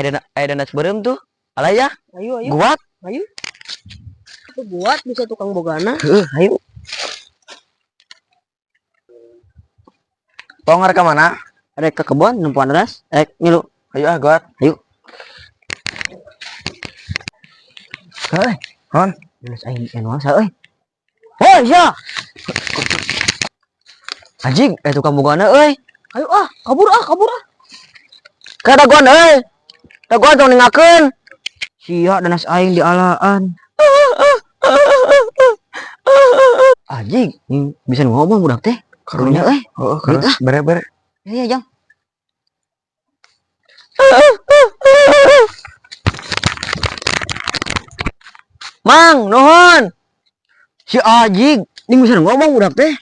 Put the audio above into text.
dan sebelum tuh. Alah ya, Ayo, ayo. guat. Ayo. Itu buat bisa tukang bogana. Ayo. Pongar ke mana? Ada ke kebun nempuan ras. Ngilu. Ayo ah, guat. Ayo. Hei, hon. Jelas aing anu asa euy. Oh, iya. Anjing, tukang bogana euy. Ayo ah, kabur ah, kabur ah. Ka daguan euy. Daguan tong ningakeun. Sia danas aing dialaan. Anjing, Bisa ngomong budak teh. karunya euy. Heeh, karunya. Bere-bere. Iya, Jang. Mang, nuhun. Si anjing, ini bisa ngomong budak teh.